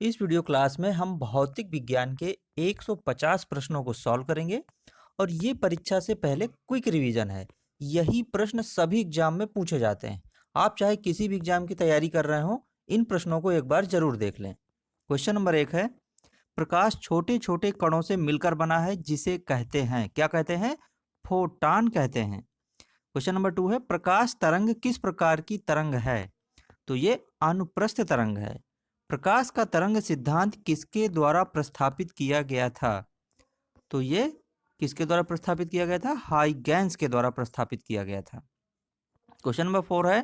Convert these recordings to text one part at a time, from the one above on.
इस video class में हम भौतिक विज्ञान के 150 प्रश्नों को सॉल्व करेंगे और ये परीक्षा से पहले क्विक रिवीजन है। यही प्रश्न सभी एग्जाम में पूछे जाते हैं। आप चाहे किसी भी एग्जाम की तैयारी कर रहे हो, इन प्रश्नों को एक बार जरूर देख लें। क्वेश्चन नंबर 1 है, प्रकाश छोटे छोटे कणों से मिलकर बना है जिसे कहते हैं, क्या कहते हैं? फोटान कहते हैं। क्वेश्चन नंबर 2 है, प्रकाश तरंग किस प्रकार की तरंग है? तो ये अनुप्रस्थ तरंग है। प्रकाश का तरंग सिद्धांत किसके द्वारा प्रस्तावित किया गया था? तो ये किसके द्वारा प्रस्तावित किया गया था? हाइगेंस के द्वारा प्रस्तावित किया गया था। क्वेश्चन नंबर 4 है,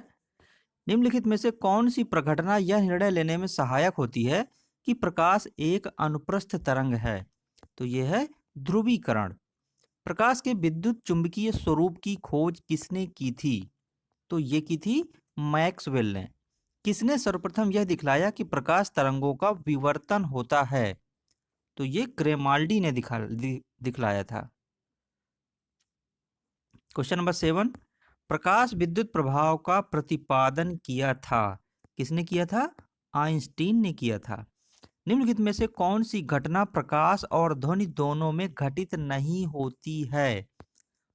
निम्नलिखित में से कौन सी प्रघटना यह निर्णय लेने में सहायक होती है कि प्रकाश एक अनुप्रस्थ तरंग है? तो यह है ध्रुवीकरण। प्रकाश के विद्युत चुंबकीय स्वरूप की खोज किसने की थी? तो ये की थी मैक्सवेल ने। किसने सर्वप्रथम यह दिखलाया कि प्रकाश तरंगों का विवर्तन होता है? तो ये ग्रेमाल्डी ने दिखलाया था। क्वेश्चन नंबर 7, प्रकाश विद्युत प्रभाव का प्रतिपादन किया था, किसने किया था? आइंस्टीन ने किया था। निम्नलिखित में से कौन सी घटना प्रकाश और ध्वनि दोनों में घटित नहीं होती है?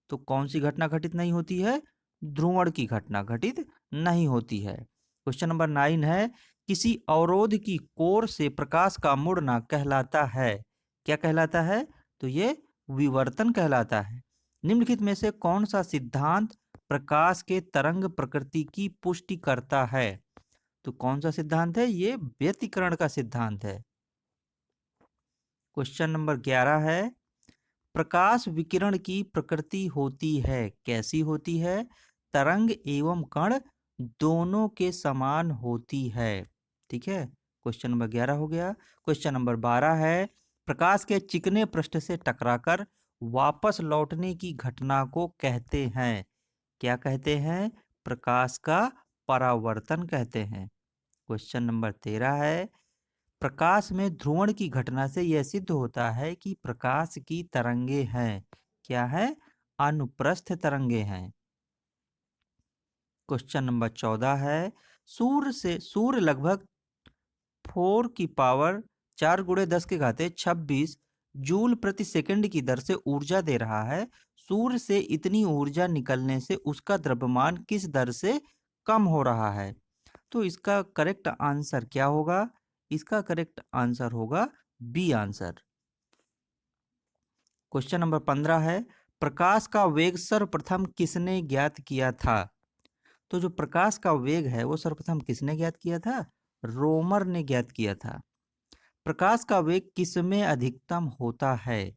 तो कौन सी घटना घटित नहीं होती है? ध्रुवण की घटना घटित नहीं होती है। क्वेश्चन नंबर 9 है, किसी अवरोध की कोर से प्रकाश का मुड़ना कहलाता है, क्या कहलाता है? तो ये विवर्तन कहलाता है। निम्नलिखित में से कौन सा सिद्धांत प्रकाश के तरंग प्रकृति की पुष्टि करता है? तो कौन सा सिद्धांत है? ये व्यतिकरण का सिद्धांत है। क्वेश्चन नंबर 11 है, प्रकाश विकिरण की प्रकृति होती है, कैसी होती है? तरंग एवं कण दोनों के समान होती है। ठीक है, क्वेश्चन नंबर 11 हो गया। क्वेश्चन नंबर 12 है, प्रकाश के चिकने पृष्ठ से टकराकर वापस लौटने की घटना को कहते हैं, क्या कहते हैं? प्रकाश का परावर्तन कहते हैं। क्वेश्चन नंबर 13 है, प्रकाश में ध्रुवण की घटना से यह सिद्ध होता है कि प्रकाश की तरंगे हैं, क्या है? अनुप्रस्थ तरंगे हैं। क्वेश्चन नंबर 14 है, सूर्य लगभग 4 की पावर 4 × 10⁻26 जूल प्रति सेकंड की दर से ऊर्जा दे रहा है। सूर्य से इतनी ऊर्जा निकलने से उसका द्रव्यमान किस दर से कम हो रहा है? तो इसका करेक्ट आंसर क्या होगा? इसका करेक्ट आंसर होगा बी आंसर। क्वेश्चन नंबर 15 है, प्रकाश का वेग सर्वप्रथम किसने ज्ञात किया था? तो जो प्रकाश का वेग है वो सर्वप्रथम किसने ज्ञात किया था? रोमर ने ज्ञात किया था। प्रकाश का वेग किसमें अधिकतम होता है?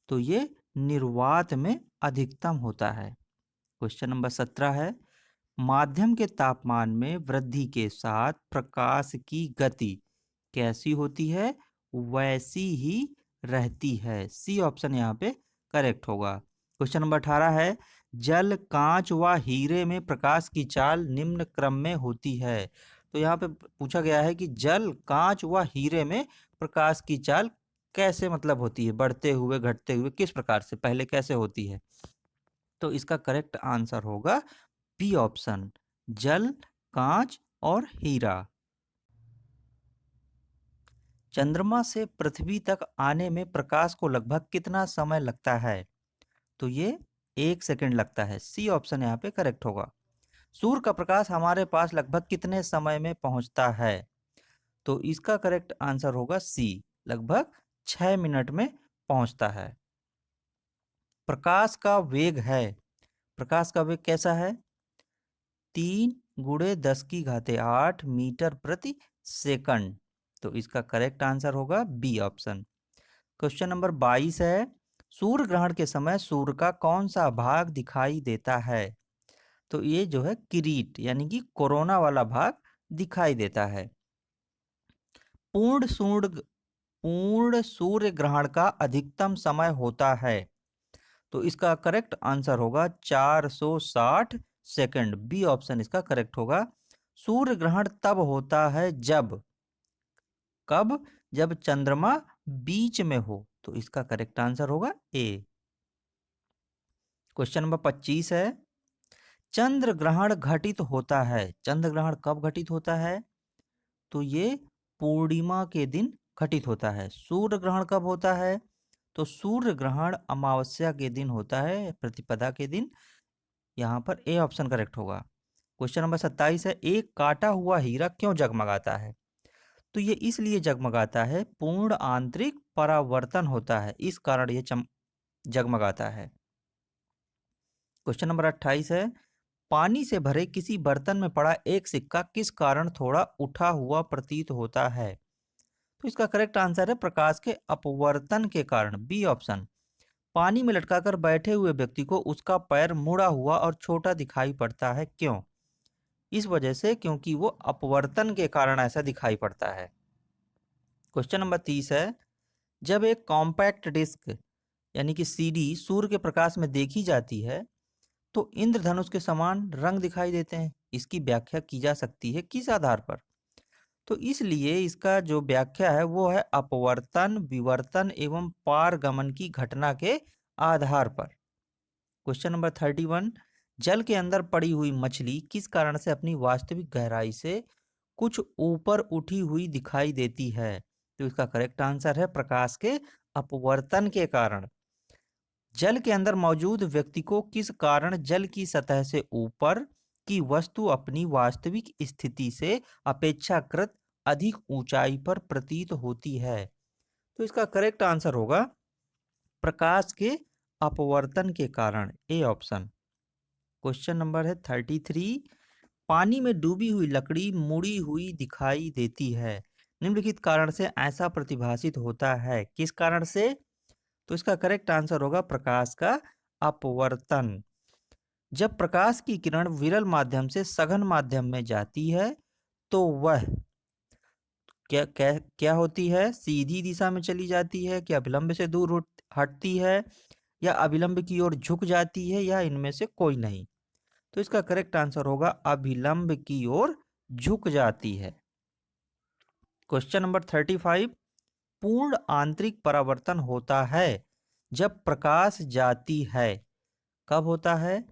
तो ये निर्वात में अधिकतम होता है। क्वेश्चन नंबर 17 है, माध्यम के तापमान में वृद्धि के साथ प्रकाश की गति कैसी होती है? वैसी ही रहती है। सी ऑप्शन यहाँ पे करेक्ट होगा। क्वेश्चन नंबर 18 है, जल, कांच व हीरे में प्रकाश की चाल निम्न क्रम में होती है। तो यहाँ पे पूछा गया है कि जल, कांच व हीरे में प्रकाश की चाल कैसे मतलब होती है? बढ़ते हुए, घटते हुए, किस प्रकार से, पहले कैसे होती है? तो इसका करेक्ट आंसर होगा बी ऑप्शन, जल, कांच और हीरा। चंद्रमा से पृथ्वी तक आने में प्रकाश को लगभग कितना समय लगता है? तो ये 1 सेकंड लगता है। सी ऑप्शन यहाँ पे करेक्ट होगा। सूर्य का प्रकाश हमारे पास लगभग कितने समय में पहुंचता है? तो इसका करेक्ट आंसर होगा सी, लगभग 6 मिनट में पहुंचता है। प्रकाश का वेग है, प्रकाश का वेग कैसा है? 3 × 10⁸ मीटर प्रति सेकंड। तो इसका करेक्ट आंसर होगा बी ऑप्शन। क्वेश्चन नंबर 22 है, सूर्य ग्रहण के समय सूर्य का कौन सा भाग दिखाई देता है? तो ये जो है किरीट यानी कि कोरोना वाला भाग दिखाई देता है। पूर्ण सूर्य पूर्ण सूर्य ग्रहण का अधिकतम समय होता है। तो इसका करेक्ट आंसर होगा 460 सेकंड। बी ऑप्शन इसका करेक्ट होगा। सूर्य ग्रहण तब होता है जब, कब? जब चंद्रमा बीच में हो। तो इसका करेक्ट आंसर होगा ए। क्वेश्चन नंबर 25 है, चंद्र ग्रहण घटित होता है, चंद्र ग्रहण कब घटित होता है? तो ये पूर्णिमा के दिन घटित होता है। सूर्य ग्रहण कब होता है? तो सूर्य ग्रहण अमावस्या के दिन होता है, प्रतिपदा के दिन। यहाँ पर ए ऑप्शन करेक्ट होगा। क्वेश्चन नंबर 27 है, एक काटा हुआ हीरा क्यों जगमगाता है? तो ये इसलिए जगमगाता है, पूर्ण आंतरिक परावर्तन होता है, इस कारण ये जगमगाता है। क्वेश्चन नंबर 28 है, पानी से भरे किसी बर्तन में पड़ा एक सिक्का किस कारण थोड़ा उठा हुआ प्रतीत होता है? तो इसका करेक्ट आंसर है प्रकाश के अपवर्तन के कारण, बी ऑप्शन। पानी में लटकाकर बैठे हुए व्यक्ति को उसका पैर मुड़ा हुआ और छोटा दिखाई पड़ता है, क्यों? इस वजह से, क्योंकि वो अपवर्तन के कारण ऐसा दिखाई पड़ता है। क्वेश्चन नंबर 30 है, जब एक कॉम्पैक्ट डिस्क यानी कि सीडी सूर्य के प्रकाश में देखी जाती है तो इंद्रधनुष के समान रंग दिखाई देते हैं। इसकी व्याख्या की जा सकती है किस आधार पर? तो इसलिए इसका जो व्याख्या है वो है अपवर्तन, विवर्तन एवं पारगमन की घटना के आधार पर। क्वेश्चन नंबर 31, जल के अंदर पड़ी हुई मछली किस कारण से अपनी वास्तविक गहराई से कुछ ऊपर उठी हुई दिखाई देती है? तो इसका करेक्ट आंसर है प्रकाश के अपवर्तन के कारण। जल के अंदर मौजूद व्यक्ति को किस कारण जल की सतह से ऊपर की वस्तु अपनी वास्तविक स्थिति से अपेक्षाकृत अधिक ऊंचाई पर प्रतीत होती है? तो इसका करेक्ट आंसर होगा प्रकाश के अपवर्तन के कारण, ए ऑप्शन। क्वेश्चन नंबर है 33, पानी में डूबी हुई लकड़ी मुड़ी हुई दिखाई देती है, निम्नलिखित कारण से ऐसा प्रतिभासित होता है, किस कारण से? तो इसका करेक्ट आंसर होगा प्रकाश का अपवर्तन। जब प्रकाश की किरण विरल माध्यम से सघन माध्यम में जाती है तो वह क्या क्या क्या होती है? सीधी दिशा में चली जाती है, क्या विलंब से दूर हटती है, या अभिलंब की ओर झुक जाती है, या इनमें से कोई नहीं? तो इसका करेक्ट आंसर होगा अभिलंब की ओर झुक जाती है। क्वेश्चन नंबर 35, पूर्ण आंतरिक परावर्तन होता है जब प्रकाश जाती है, कब होता है?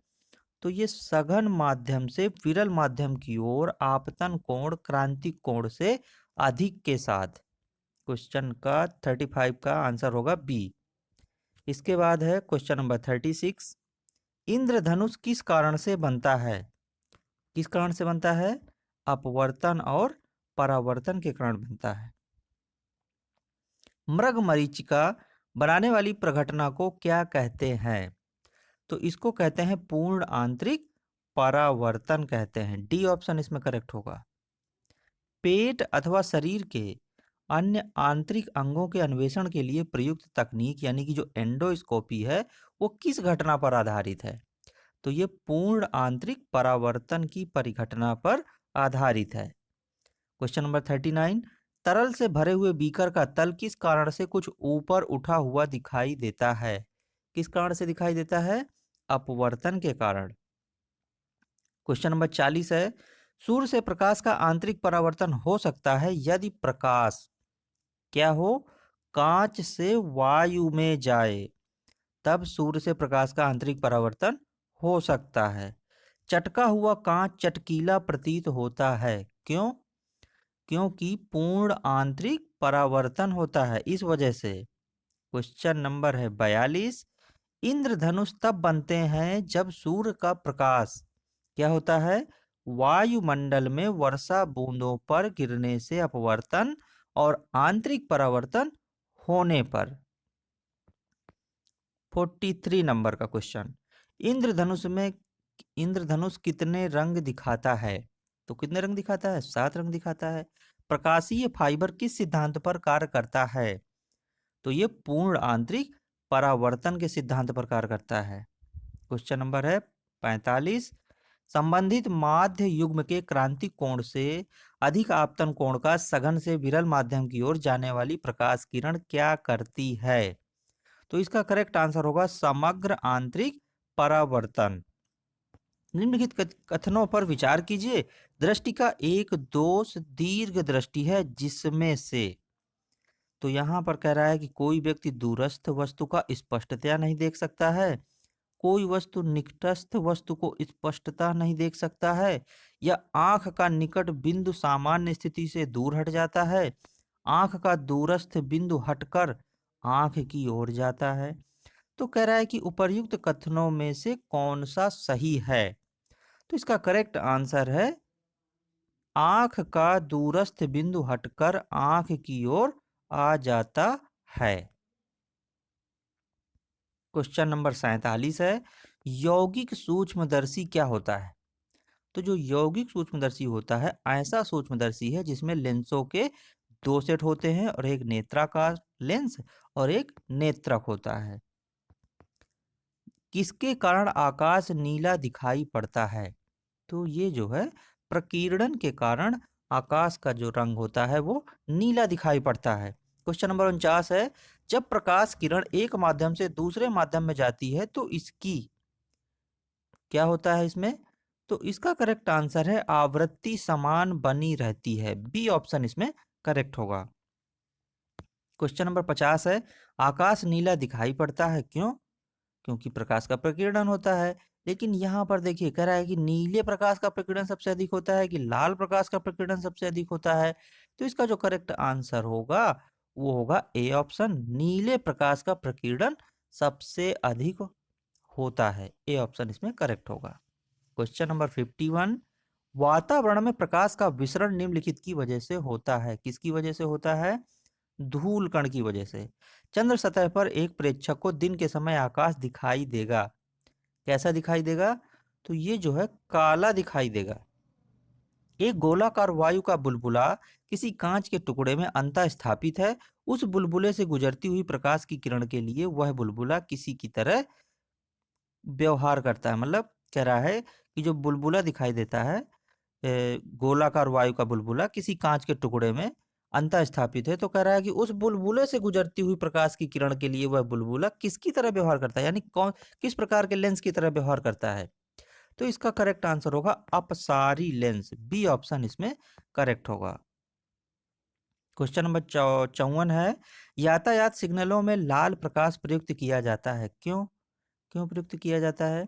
तो ये सघन माध्यम से विरल माध्यम की ओर आपतन कोण क्रांतिक कोण से अधिक के साथ। क्वेश्चन का 35 का आंसर होगा बी। इसके बाद है क्वेश्चन नंबर 36, इंद्रधनुष किस कारण से बनता है? किस कारण से बनता है? अपवर्तन और परावर्तन के कारण बनता है। मृग मरीचिका बनाने वाली प्रघटना को क्या कहते हैं? तो इसको कहते हैं पूर्ण आंतरिक परावर्तन कहते हैं, डी ऑप्शन इसमें करेक्ट होगा। पेट अथवा शरीर के अन्य आंतरिक अंगों के अन्वेषण के लिए प्रयुक्त तकनीक यानी कि जो एंडोस्कोपी है वो किस घटना पर आधारित है? तो ये पूर्ण आंतरिक परावर्तन की परिघटना पर आधारित है। क्वेश्चन नंबर 39, तरल से भरे हुए बीकर का तल किस कारण से कुछ ऊपर उठा हुआ दिखाई देता है? किस कारण से दिखाई देता है? अपवर्तन के कारण। क्वेश्चन नंबर 40 है, सूर्य से प्रकाश का आंतरिक परावर्तन हो सकता है यदि प्रकाश क्या हो? कांच से वायु में जाए, तब सूर्य से प्रकाश का आंतरिक परावर्तन हो सकता है। चटका हुआ कांच चटकीला प्रतीत होता है, क्यों? क्योंकि पूर्ण आंतरिक परावर्तन होता है, इस वजह से। क्वेश्चन नंबर है 42, इंद्रधनुष तब बनते हैं जब सूर्य का प्रकाश क्या होता है? वायुमंडल में वर्षा बूंदों पर गिरने से अपवर्तन और आंतरिक परावर्तन होने पर। 43 नंबर का क्वेश्चन, इंद्रधनुष कितने रंग दिखाता है? तो कितने रंग दिखाता है? 7 रंग दिखाता है। प्रकाशीय फाइबर किस सिद्धांत पर कार्य करता है? तो ये पूर्ण आंतरिक परावर्तन के सिद्धांत पर कार्य करता है। क्वेश्चन नंबर है 45, संबंधित माध्य युग्म के क्रांतिक कोण से अधिक आपतन कोण का सघन से विरल माध्यम की ओर जाने वाली प्रकाश किरण क्या करती है? तो इसका करेक्ट आंसर होगा समग्र आंतरिक परावर्तन। निम्नलिखित कथनों पर विचार कीजिए। दृष्टि का एक दोष दीर्घ दृष्टि है जिसमें से, तो यहां पर कह रहा है कि कोई व्यक्ति दूरस्थ वस्तु का स्पष्टतया नहीं देख सकता है, कोई वस्तु निकटस्थ वस्तु को स्पष्टता नहीं देख सकता है, या आंख का निकट बिंदु सामान्य स्थिति से दूर हट जाता है, आंख का दूरस्थ बिंदु हटकर आंख की ओर जाता है। तो कह रहा है कि उपर्युक्त कथनों में से कौन सा सही है। तो इसका करेक्ट आंसर है आंख का दूरस्थ बिंदु हटकर आंख की ओर आ जाता है। क्वेश्चन नंबर 47 है, यौगिक सूक्ष्मदर्शी क्या होता है। तो जो यौगिक सूक्ष्मदर्शी होता है ऐसा सूक्ष्मदर्शी है जिसमें लेंसों के दो सेट होते हैं और एक नेत्राकार लेंस और एक नेत्रक होता है। किसके कारण आकाश नीला दिखाई पड़ता है। तो ये जो है प्रकीर्णन के कारण आकाश का जो रंग होता है वो नीला दिखाई पड़ता है। क्वेश्चन नंबर 49 है, जब प्रकाश किरण एक माध्यम से दूसरे माध्यम में जाती है तो इसकी क्या होता है इसमें। तो इसका करेक्ट आंसर है आवृत्ति समान बनी रहती है। बी ऑप्शन इसमें करेक्ट होगा। क्वेश्चन नंबर 50 है, आकाश नीला दिखाई पड़ता है क्यों। क्योंकि प्रकाश का प्रकीर्णन होता है। लेकिन यहाँ पर देखिए कह रहा है कि नीले प्रकाश का प्रकीर्णन सबसे अधिक होता है कि लाल प्रकाश का प्रकीर्णन सबसे अधिक होता है। तो इसका जो करेक्ट आंसर होगा वो होगा ए ऑप्शन, नीले प्रकाश का प्रकीर्णन सबसे अधिक होता है। ए ऑप्शन इसमें करेक्ट होगा। क्वेश्चन नंबर 51, वातावरण में प्रकाश का विसरण निम्नलिखित की वजह से होता है। किसकी वजह से होता है। धूल कण की वजह से। चंद्र सतह पर एक प्रेक्षक को दिन के समय आकाश दिखाई देगा। कैसा दिखाई देगा। तो ये जो है काला दिखाई देगा। एक गोलाकार वायु का बुलबुला किसी कांच के टुकड़े में अंतः स्थापित है। उस बुलबुले से गुजरती हुई प्रकाश की किरण के लिए वह बुलबुला किसी की तरह व्यवहार करता है। मतलब कह रहा है कि जो बुलबुला दिखाई देता है गोलाकार वायु का बुलबुला किसी कांच के टुकड़े में अंतः स्थापित है। तो कह रहा है कि उस बुलबुले से गुजरती हुई प्रकाश की किरण के लिए वह बुलबुला किसकी तरह व्यवहार करता है, यानी कौन किस प्रकार के लेंस की तरह व्यवहार करता है। तो इसका करेक्ट आंसर होगा अपसारी लेंस। बी ऑप्शन इसमें करेक्ट होगा। क्वेश्चन नंबर 54 है, यातायात सिग्नलों में लाल प्रकाश प्रयुक्त किया जाता है क्यों। क्यों प्रयुक्त किया जाता है।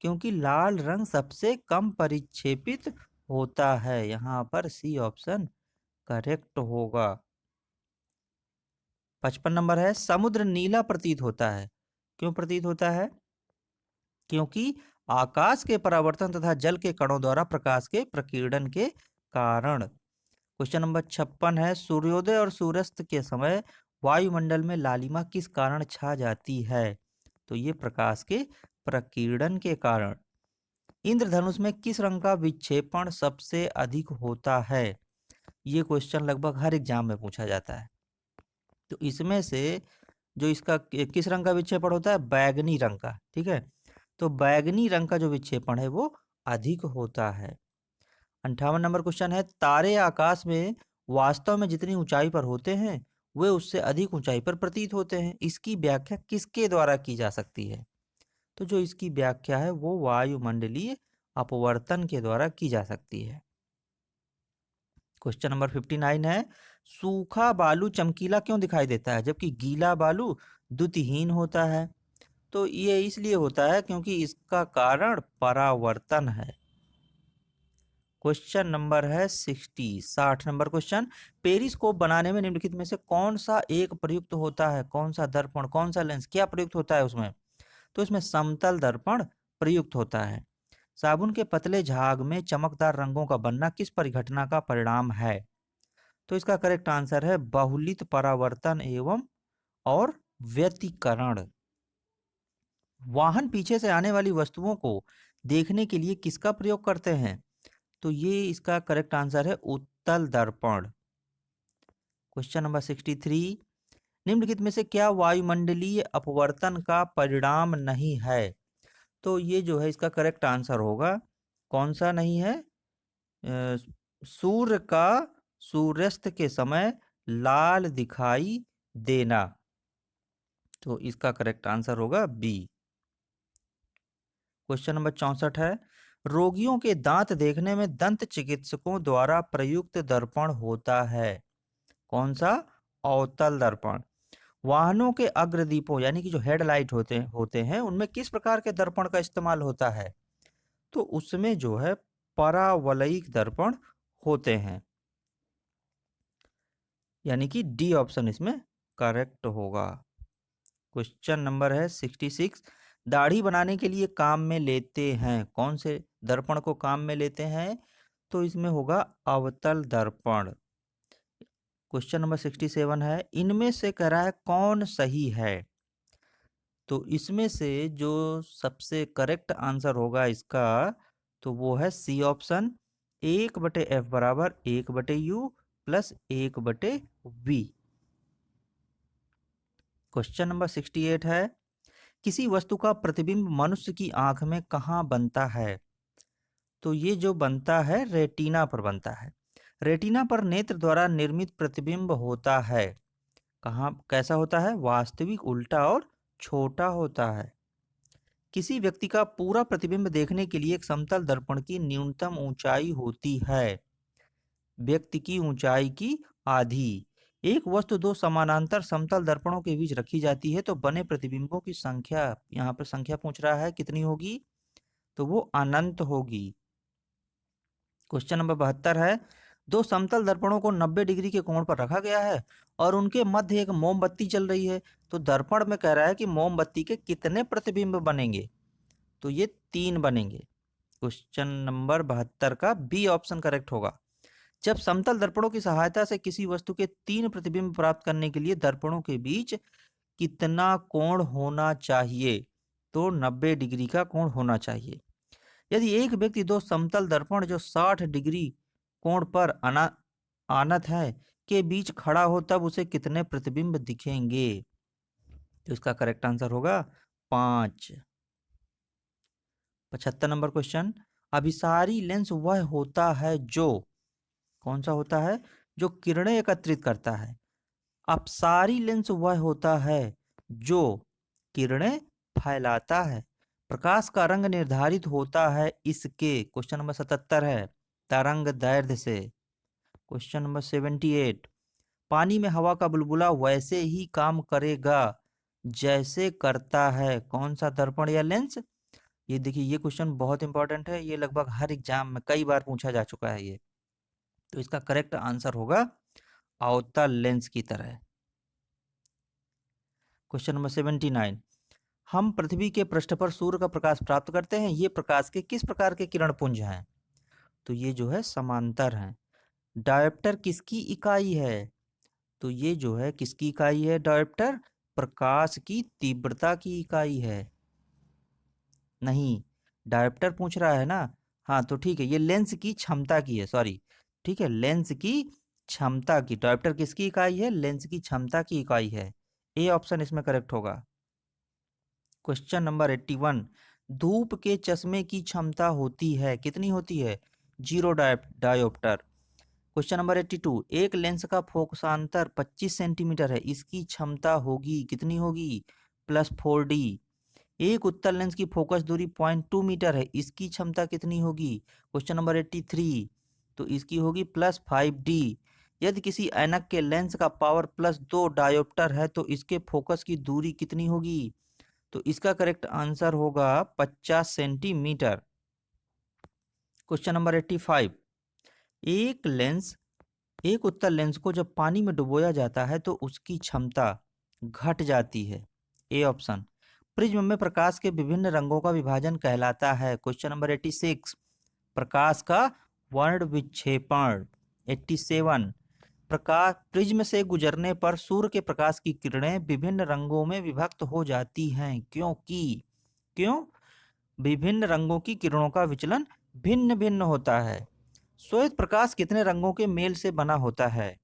क्योंकि लाल रंग सबसे कम परिक्षेपित होता है। यहाँ पर सी ऑप्शन करेक्ट होगा। 55 नंबर है, समुद्र नीला प्रतीत होता है। क्यों प्रतीत होता है। क्योंकि आकाश के परावर्तन तथा जल के कणों द्वारा प्रकाश के प्रकीर्णन के कारण। क्वेश्चन नंबर 56 है, सूर्योदय और सूर्यास्त के समय वायुमंडल में लालिमा किस कारण छा जाती है। तो ये प्रकाश के प्रकीर्णन के कारण। इंद्रधनुष में किस रंग का विक्षेपण सबसे अधिक होता है। ये क्वेश्चन लगभग हर एग्जाम में पूछा जाता है। तो इसमें से जो इसका किस रंग का विक्षेपण होता है, बैगनी रंग का। ठीक है, तो बैगनी रंग का जो विक्षेपण है वो अधिक होता है। 58 नंबर क्वेश्चन है, तारे आकाश में वास्तव में जितनी ऊंचाई पर होते हैं वे उससे अधिक ऊंचाई पर प्रतीत होते हैं। इसकी व्याख्या किसके द्वारा की जा सकती है। तो जो इसकी व्याख्या है वो वायुमंडलीय अपवर्तन के द्वारा की जा सकती है। क्वेश्चन नंबर 59 है, सूखा बालू चमकीला क्यों दिखाई देता है जबकि गीला बालू द्युतिहीन होता है। तो ये इसलिए होता है क्योंकि इसका कारण परावर्तन है। क्वेश्चन नंबर है 60 नंबर क्वेश्चन, पेरिस्कोप बनाने में निम्नलिखित में से कौन सा एक प्रयुक्त होता है। कौन सा दर्पण, कौन सा लेंस, क्या प्रयुक्त होता है उसमें। तो इसमें समतल दर्पण प्रयुक्त होता है। साबुन के पतले झाग में चमकदार रंगों का बनना किस परिघटना का परिणाम है। तो इसका करेक्ट आंसर है बहुलित परावर्तन एवं और व्यतिकरण। वाहन पीछे से आने वाली वस्तुओं को देखने के लिए किसका प्रयोग करते हैं। तो ये इसका करेक्ट आंसर है उत्तल दर्पण। क्वेश्चन नंबर 63, निम्नलिखित में से क्या वायुमंडलीय अपवर्तन का परिणाम नहीं है। तो ये जो है इसका करेक्ट आंसर होगा कौन सा नहीं है। सूर्य का सूर्यास्त के समय लाल दिखाई देना। तो इसका करेक्ट आंसर होगा बी। क्वेश्चन नंबर 64 है, रोगियों के दांत देखने में दंत चिकित्सकों द्वारा प्रयुक्त दर्पण होता है। कौन सा। अवतल दर्पण। वाहनों के अग्रदीपों यानी कि जो हेडलाइट होते हैं उनमें किस प्रकार के दर्पण का इस्तेमाल होता है? तो उसमें जो है परावलयिक दर्पण होते हैं, यानी कि डी ऑप्शन इसमें करेक्ट होगा। क्वेश्चन नंबर है 66। दाढ़ी बनाने के लिए काम में लेते हैं, कौन से दर्पण को काम में लेते हैं? तो इसमें होगा अवतल दर्पण। क्वेश्चन नंबर 67 है, इनमें से कह रहा है कौन सही है? तो इसमें से जो सबसे करेक्ट आंसर होगा इसका, तो वो है सी ऑप्शन, 1/f बराबर 1/u plus 1/v। Question number 68 है, किसी वस्तु का प्रतिबिंब मनुष्य की आंख में कहाँ बनता है? तो ये जो बनता है रेटिना पर बनता है। रेटिना पर नेत्र द्वारा निर्मित प्रतिबिंब होता है। कहाँ कैसा होता है? वास्तविक, उल्टा और छोटा होता है। किसी व्यक्ति का पूरा प्रतिबिंब देखने के लिए एक समतल दर्पण की न्यूनतम ऊंचाई होती है व्यक्ति की ऊंचाई की आधी। एक वस्तु दो समानांतर समतल दर्पणों के बीच रखी जाती है तो बने प्रतिबिंबों की संख्या, यहाँ पर संख्या पूछ रहा है कितनी होगी? तो वो अनंत होगी। क्वेश्चन नंबर 72 है, दो समतल दर्पणों को 90 डिग्री के कोण पर रखा गया है और उनके मध्य एक मोमबत्ती जल रही है। तो दर्पण में कह रहा है कि मोमबत्ती के कितने प्रतिबिंब बनेंगे? तो ये 3 बनेंगे। क्वेश्चन नंबर 72 का बी ऑप्शन करेक्ट होगा। जब समतल दर्पणों की सहायता से किसी वस्तु के 3 प्रतिबिंब प्राप्त करने के लिए दर्पणों के बीच कितना कोण होना चाहिए? तो 90 डिग्री का कोण होना चाहिए। यदि एक व्यक्ति दो समतल दर्पण जो 60 डिग्री कोण पर आनत है के बीच खड़ा हो तब उसे कितने प्रतिबिंब दिखेंगे? तो इसका करेक्ट आंसर होगा 5। 75 नंबर क्वेश्चन, अभिसारी लेंस वह होता है जो, कौन सा होता है? जो किरणें एकत्रित करता है। अपसारी लेंस वह होता है जो किरणें फैलाता है। प्रकाश का रंग निर्धारित होता है इसके, क्वेश्चन नंबर 77 है, तरंग दैर्ध्य से। क्वेश्चन नंबर 78, पानी में हवा का बुलबुला वैसे ही काम करेगा जैसे करता है कौन सा दर्पण या लेंस? ये देखिए, ये क्वेश्चन बहुत इंपॉर्टेंट है, ये लगभग हर एग्जाम में कई बार पूछा जा चुका है ये। तो इसका करेक्ट आंसर होगा अवतल लेंस की तरह। क्वेश्चन नंबर 79, हम पृथ्वी के पृष्ठ पर सूर्य का प्रकाश प्राप्त करते हैं, ये प्रकाश के किस प्रकार के किरण पुंज हैं? तो ये जो है समांतर हैं। डायोप्टर किसकी इकाई है? तो ये जो है किसकी इकाई है? डायोप्टर प्रकाश की तीव्रता की इकाई है। नहीं, डायोप्टर पूछ रहा है ना। हाँ तो ठीक है, ये लेंस की क्षमता की है, सॉरी। ठीक है, लेंस की क्षमता की, डायोप्टर किसकी इकाई है? लेंस की क्षमता की इकाई है। ए ऑप्शन इसमें करेक्ट होगा। क्वेश्चन नंबर 81, धूप के चश्मे की क्षमता होती है, कितनी होती है? 0 डायोप्टर। क्वेश्चन नंबर 82, एक लेंस का फोकसांतर 25 सेंटीमीटर है, इसकी क्षमता होगी, कितनी होगी? +4d। एक उत्तल लेंस की फोकस दूरी 0.2 मीटर है, इसकी क्षमता कितनी होगी? क्वेश्चन नंबर 83, तो इसकी होगी +5d। यदि किसी ऐनक के लेंस का पावर +2 डायोप्टर है तो इसके फोकस की दूरी कितनी होगी? तो इसका करेक्ट आंसर होगा 50 सेंटीमीटर। क्वेश्चन नंबर 85, एक उत्तल लेंस को जब पानी में डुबोया जाता है तो उसकी क्षमता घट जाती है। A option. प्रिज्म में प्रकाश के विभिन्न रंगों का विभाजन कहलाता है। क्वेश्चन नंबर 86, प्रकाश का वर्ण विक्षेपण। 87, प्रकाश प्रिज्म से गुजरने पर सूर्य के प्रकाश की किरणें विभिन्न रंगों में विभक्त हो जाती हैं क्यों? विभिन्न रंगों की किरणों का विचलन भिन्न भिन्न होता है। श्वेत प्रकाश कितने रंगों के मेल से बना होता है?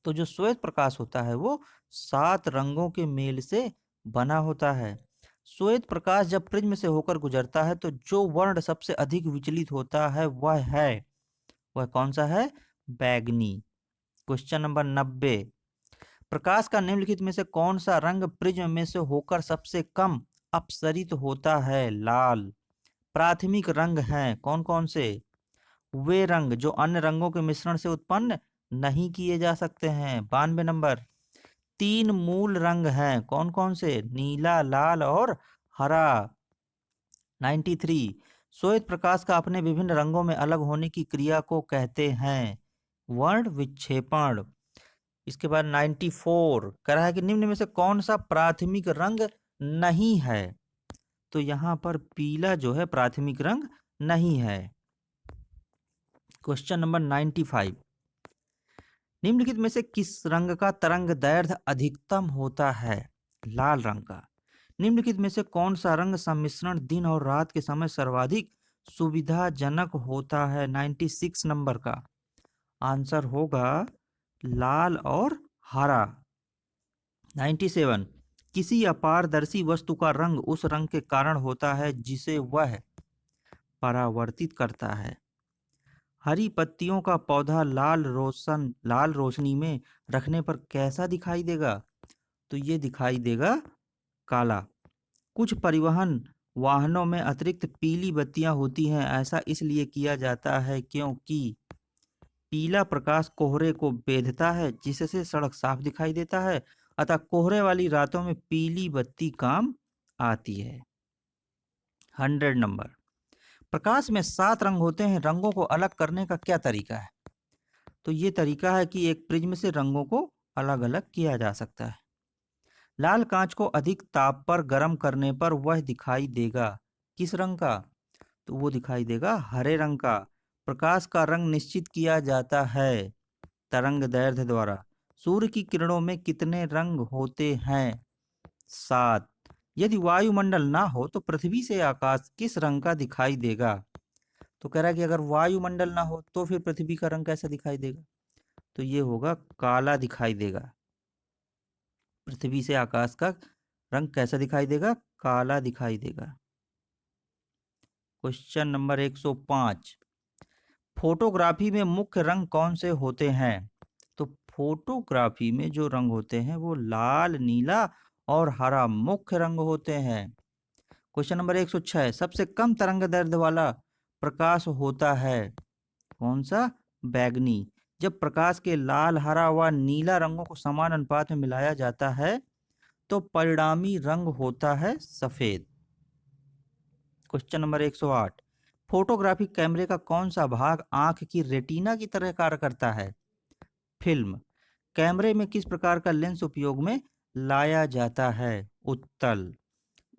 तो जो श्वेत प्रकाश होता है वो 7 रंगों के मेल से बना होता है। श्वेत प्रकाश जब प्रिज्म से होकर गुजरता है तो जो वर्ण सबसे अधिक विचलित होता है वह कौन सा है? बैगनी। क्वेश्चन नंबर 90, प्रकाश का निम्नलिखित में से कौन सा रंग प्रिज्म में से होकर सबसे कम अपसरित होता है? लाल। प्राथमिक रंग हैं कौन कौन से? वे रंग जो अन्य रंगों के मिश्रण से उत्पन्न नहीं किए जा सकते हैं। 92 नंबर, तीन मूल रंग हैं, कौन कौन से? नीला, लाल और हरा। 93, श्वेत प्रकाश का अपने विभिन्न रंगों में अलग होने की क्रिया को कहते हैं वर्ण विक्षेपण। इसके बाद 94 कह रहा है कि निम्न में से कौन सा प्राथमिक रंग नहीं है? तो यहाँ पर पीला जो है प्राथमिक रंग नहीं है। क्वेश्चन नंबर 95, निम्नलिखित में से किस रंग का तरंग दैर्ध्य अधिकतम होता है? लाल रंग का। निम्नलिखित में से कौन सा रंग सम्मिश्रण दिन और रात के समय सर्वाधिक सुविधाजनक होता है? 96 नंबर का आंसर होगा लाल और हरा। 97, किसी अपारदर्शी वस्तु का रंग उस रंग के कारण होता है जिसे वह परावर्तित करता है। हरी पत्तियों का पौधा लाल रोशनी में रखने पर कैसा दिखाई देगा? तो ये दिखाई देगा काला। कुछ परिवहन वाहनों में अतिरिक्त पीली बत्तियां होती हैं, ऐसा इसलिए किया जाता है क्योंकि पीला प्रकाश कोहरे को बेधता है जिससे सड़क साफ दिखाई देता है, अतः कोहरे वाली रातों में पीली बत्ती काम आती है। 100 नंबर, प्रकाश में 7 रंग होते हैं, रंगों को अलग करने का क्या तरीका है? तो ये तरीका है कि एक प्रिज्म से रंगों को अलग अलग किया जा सकता है। लाल कांच को अधिक ताप पर गर्म करने पर वह दिखाई देगा किस रंग का? तो वो दिखाई देगा हरे रंग का। प्रकाश का रंग निश्चित किया जाता है तरंग दैर्ध्य द्वारा। सूर्य की किरणों में कितने रंग होते हैं? 7। यदि वायुमंडल ना हो तो पृथ्वी से आकाश किस रंग का दिखाई देगा? तो कह रहा है कि अगर वायुमंडल ना हो तो फिर पृथ्वी का रंग कैसा दिखाई देगा? तो ये होगा काला दिखाई देगा। पृथ्वी से आकाश का रंग कैसा दिखाई देगा? काला दिखाई देगा। क्वेश्चन नंबर 105, फोटोग्राफी में मुख्य रंग कौन से होते हैं? तो फोटोग्राफी में जो रंग होते हैं वो लाल, नीला और हरा मुख्य रंग होते हैं। क्वेश्चन नंबर 106, सबसे कम तरंग दैर्ध्य वाला प्रकाश होता है कौन सा? बैगनी। जब प्रकाश के लाल, हरा व नीला रंगों को समान अनुपात में मिलाया जाता है तो परिणामी रंग होता है सफेद। क्वेश्चन नंबर 108, फोटोग्राफिक कैमरे का कौन सा भाग आंख की रेटिना की तरह कार्य करता है? फिल्म। कैमरे में किस प्रकार का लेंस उपयोग में लाया जाता है? उत्तल।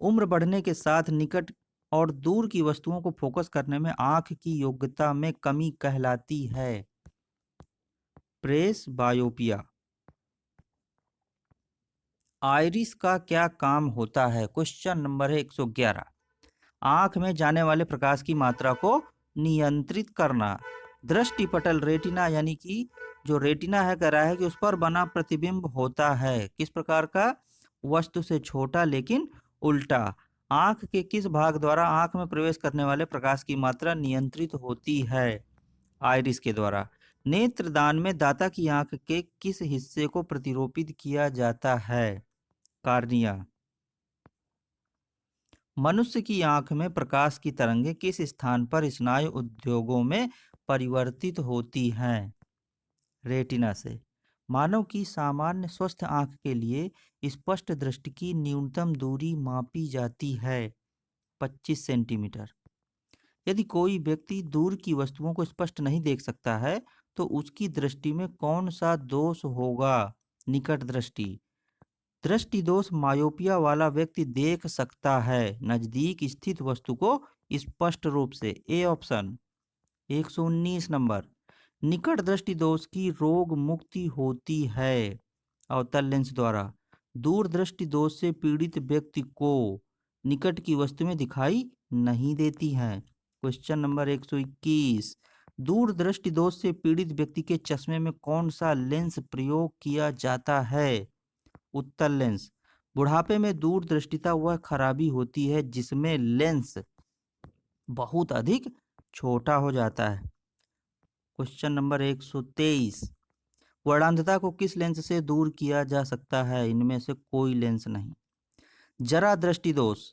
उम्र बढ़ने के साथ निकट और दूर की वस्तुओं को फोकस करने में आंख की योग्यता में कमी कहलाती है प्रेस बायोपिया। आइरिस का क्या काम होता है? क्वेश्चन नंबर 111, आंख में जाने वाले प्रकाश की मात्रा को नियंत्रित करना। दृष्टिपटल रेटिना यानी कि जो रेटिना है कह रहा है कि उस पर बना प्रतिबिंब होता है किस प्रकार का? वस्तु से छोटा लेकिन उल्टा। आंख के किस भाग द्वारा आंख में प्रवेश करने वाले प्रकाश की मात्रा नियंत्रित होती है? आइरिस के द्वारा। नेत्रदान में दाता की आंख के किस हिस्से को प्रतिरोपित किया जाता है? कार्निया। मनुष्य की आंख में प्रकाश की तरंगें किस स्थान पर स्नायु उद्योगों में परिवर्तित होती हैं? रेटिना से। मानव की सामान्य स्वस्थ आंख के लिए स्पष्ट दृष्टि की न्यूनतम दूरी मापी जाती है 25 सेंटीमीटर। यदि कोई व्यक्ति दूर की वस्तुओं को स्पष्ट नहीं देख सकता है तो उसकी दृष्टि में कौन सा दोष होगा? निकट दृष्टि। दृष्टि दोष मायोपिया वाला व्यक्ति देख सकता है नजदीक स्थित वस्तु को स्पष्ट रूप से। A option. 119 नंबर, निकट दृष्टि दोष की रोग मुक्ति होती है अवतल लेंस द्वारा। दूर दृष्टि दोष से पीड़ित व्यक्ति को निकट की वस्तु में दिखाई नहीं देती हैं। क्वेश्चन नंबर 121, दूर दृष्टि दोष से पीड़ित व्यक्ति के चश्मे में कौन सा लेंस प्रयोग किया जाता है? उत्तल लेंस। बुढ़ापे में दूर दृष्टिता वह खराबी होती है जिसमें लेंस बहुत अधिक छोटा हो जाता है। क्वेश्चन नंबर 123, वर्णांधता को किस लेंस से दूर किया जा सकता है? इनमें से कोई लेंस नहीं। जरा दृष्टि दोष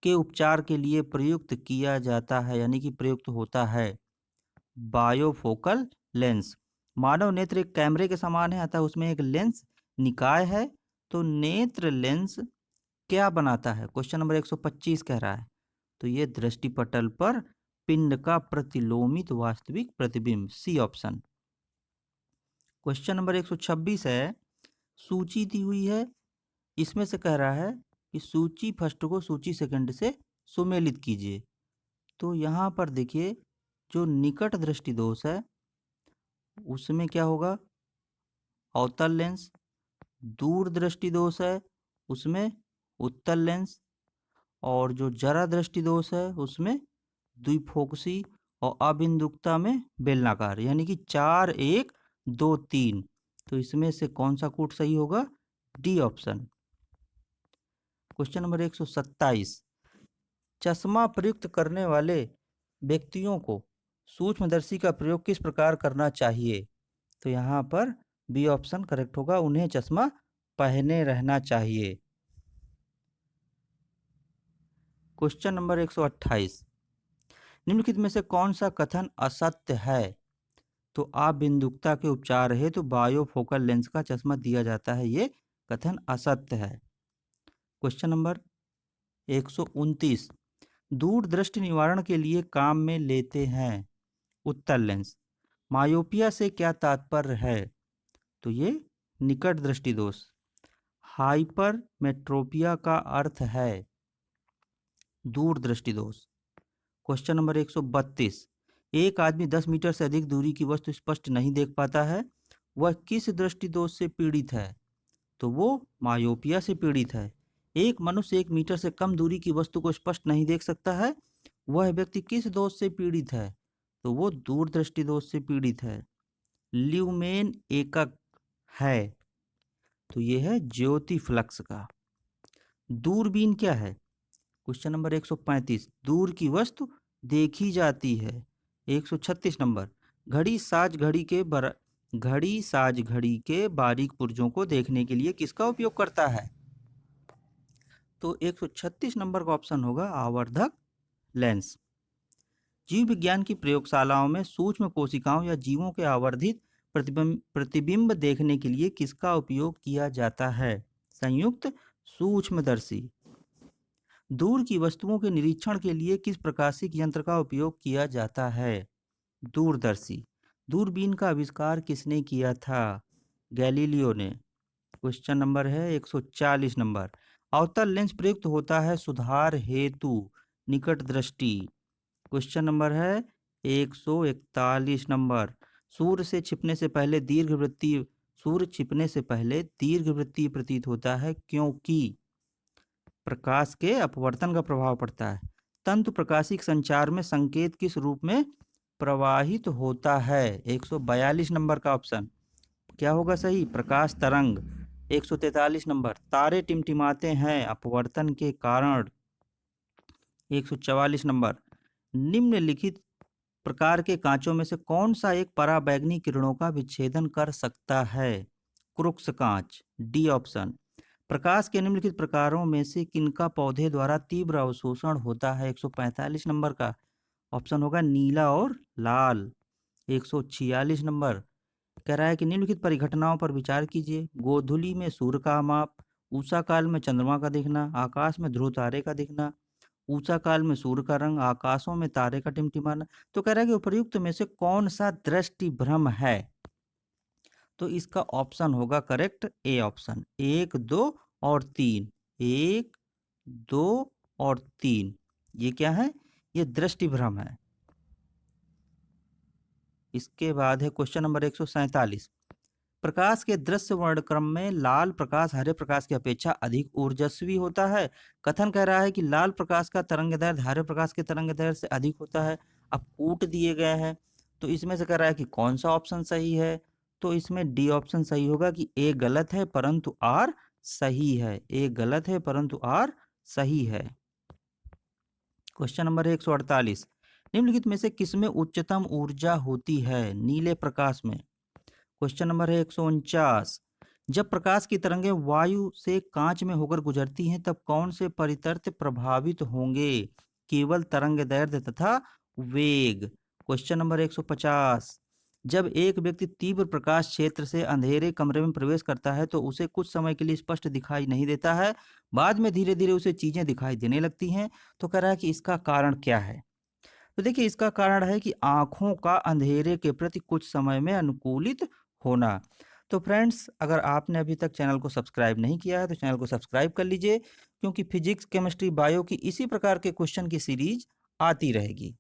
के उपचार के लिए प्रयुक्त किया जाता है यानी कि प्रयुक्त होता है बायोफोकल लेंस। मानव नेत्र एक कैमरे के समान है अतः उसमें एक लेंस निकाय है तो नेत्र लेंस क्या बनाता है? क्वेश्चन नंबर 125 कह रहा है। तो ये दृष्टिपटल पर पिंड का प्रतिलोमित वास्तविक प्रतिबिंब, सी ऑप्शन। क्वेश्चन नंबर 126 है, सूची दी हुई है, इसमें से कह रहा है कि सूची फर्स्ट को सूची सेकंड से सुमेलित कीजिए। तो यहाँ पर देखिए, जो निकट दृष्टि दोष है उसमें क्या होगा? अवतल लेंस। दूर दृष्टि दोष है उसमें उत्तल लेंस। और जो जरा दृष्टि दोष है उसमें द्विफोकसी। और अबिंदुकता में बेलनाकार, यानी कि 4 1 2 3। तो इसमें से कौन सा कोड सही होगा? D option. क्वेश्चन नंबर 127, चश्मा प्रयुक्त करने वाले व्यक्तियों को सूक्ष्मदर्शी का प्रयोग किस प्रकार करना चाहिए? तो यहाँ पर बी ऑप्शन करेक्ट होगा, उन्हें चश्मा पहने रहना चाहिए। क्वेश्चन नंबर 128, निम्नलिखित में से कौन सा कथन असत्य है? तो अबिंदुकता के उपचार हेतु बायोफोकल लेंस का चश्मा दिया जाता है, ये कथन असत्य है। क्वेश्चन नंबर 129, दूर दृष्टि निवारण के लिए काम में लेते हैं उत्तल लेंस। मायोपिया से क्या तात्पर्य है? तो ये निकट दृष्टि दोष। हाइपर मेट्रोपिया का अर्थ है दूर दृष्टि दोष। क्वेश्चन नंबर 132, एक आदमी 10 मीटर से अधिक दूरी की वस्तु स्पष्ट नहीं देख पाता है, वह किस दृष्टि दोष से पीड़ित है? तो वो मायोपिया से पीड़ित है। एक मनुष्य 1 मीटर से कम दूरी की वस्तु को स्पष्ट नहीं देख सकता है, वह व्यक्ति किस दोष से पीड़ित है? तो वो दूरदृष्टि दोष से पीड़ित है। ल्यूमेन एकक है, तो ये है ज्योति फ्लक्स का। दूरबीन क्या है? क्वेश्चन नंबर 135, दूर की वस्तु देखी जाती है। 136 नंबर, घड़ी साज घड़ी के बारीक पुर्जों को देखने के लिए किसका उपयोग करता है? तो 136 नंबर का ऑप्शन होगा आवर्धक लेंस। जीव विज्ञान की प्रयोगशालाओं में सूक्ष्म कोशिकाओं या जीवों के आवर्धित प्रतिबिंब देखने के लिए किसका उपयोग किया जाता है? संयुक्त सूक्ष्मदर्शी। दूर की वस्तुओं के निरीक्षण के लिए किस प्रकाशिक यंत्र का उपयोग किया जाता है? दूरदर्शी। दूरबीन का आविष्कार किसने किया था? गैलीलियो ने। क्वेश्चन नंबर है 140 नंबर, अवतल लेंस प्रयुक्त होता है सुधार हेतु निकट दृष्टि। क्वेश्चन नंबर है 141 नंबर, सूर्य छिपने से पहले दीर्घवृत्तीय प्रतीत होता है क्योंकि प्रकाश के अपवर्तन का प्रभाव पड़ता है। तंतु प्रकाशिक संचार में संकेत किस रूप में प्रवाहित होता है? 142 नंबर का ऑप्शन क्या होगा सही? प्रकाश तरंग। 143 नंबर, तारे टिमटिमाते हैं अपवर्तन के कारण। 144 नंबर, निम्नलिखित प्रकार के कांचों में से कौन सा एक पराबैंगनी किरणों का विच्छेदन कर सकता है? क्रुक्स कांच, डी ऑप्शन। प्रकाश के निम्नलिखित प्रकारों में से किनका पौधे द्वारा तीव्र अवशोषण होता है? 145 नंबर का ऑप्शन होगा नीला और लाल। 146 नंबर कह रहा है कि निम्नलिखित परिघटनाओं पर विचार कीजिए। गोधूली में सूर्य का माप, उषा काल में चंद्रमा का दिखना, आकाश में ध्रुव तारे का दिखना, उषा काल में सूर्य का रंग, आकाशों में तारे का टिमटिमाना। तो कह रहा है कि उपर्युक्त में से कौन सा दृष्टि भ्रम है? तो इसका ऑप्शन होगा करेक्ट ए ऑप्शन, 1 2 और 3। 1 2 और 3, ये क्या है? ये दृष्टि भ्रम है। इसके बाद है क्वेश्चन नंबर 147, प्रकाश के दृश्य वर्णक्रम में लाल प्रकाश हरे प्रकाश की अपेक्षा अधिक ऊर्जस्वी होता है। कथन कह रहा है कि लाल प्रकाश का तरंगदैर्घ्य हरे प्रकाश के तरंगदैर्घ्य से अधिक होता है। अब कूट दिए गए हैं, तो इसमें से कह रहा है कि कौन सा ऑप्शन सही है? तो इसमें डी ऑप्शन सही होगा कि ए गलत है परंतु आर सही है। ए गलत है परंतु आर सही है। क्वेश्चन नंबर 148, निम्नलिखित में से किसमें उच्चतम ऊर्जा होती है? नीले प्रकाश में। क्वेश्चन नंबर है 149, जब प्रकाश की तरंगें वायु से कांच में होकर गुजरती हैं तब कौन से परितर्त प्रभावित होंगे? केवल तरंग दैर्ध्य तथा वेग। क्वेश्चन नंबर 150, जब एक व्यक्ति तीव्र प्रकाश क्षेत्र से अंधेरे कमरे में प्रवेश करता है तो उसे कुछ समय के लिए स्पष्ट दिखाई नहीं देता है, बाद में धीरे धीरे उसे चीजें दिखाई देने लगती हैं। तो कह रहा है कि इसका कारण क्या है। तो देखिए, इसका कारण है कि आँखों का अंधेरे के प्रति कुछ समय में अनुकूलित होना। तो फ्रेंड्स, अगर आपने अभी तक चैनल को सब्सक्राइब नहीं किया है तो चैनल को सब्सक्राइब कर लीजिए, क्योंकि फिजिक्स, केमिस्ट्री, बायो की इसी प्रकार के क्वेश्चन की सीरीज आती रहेगी।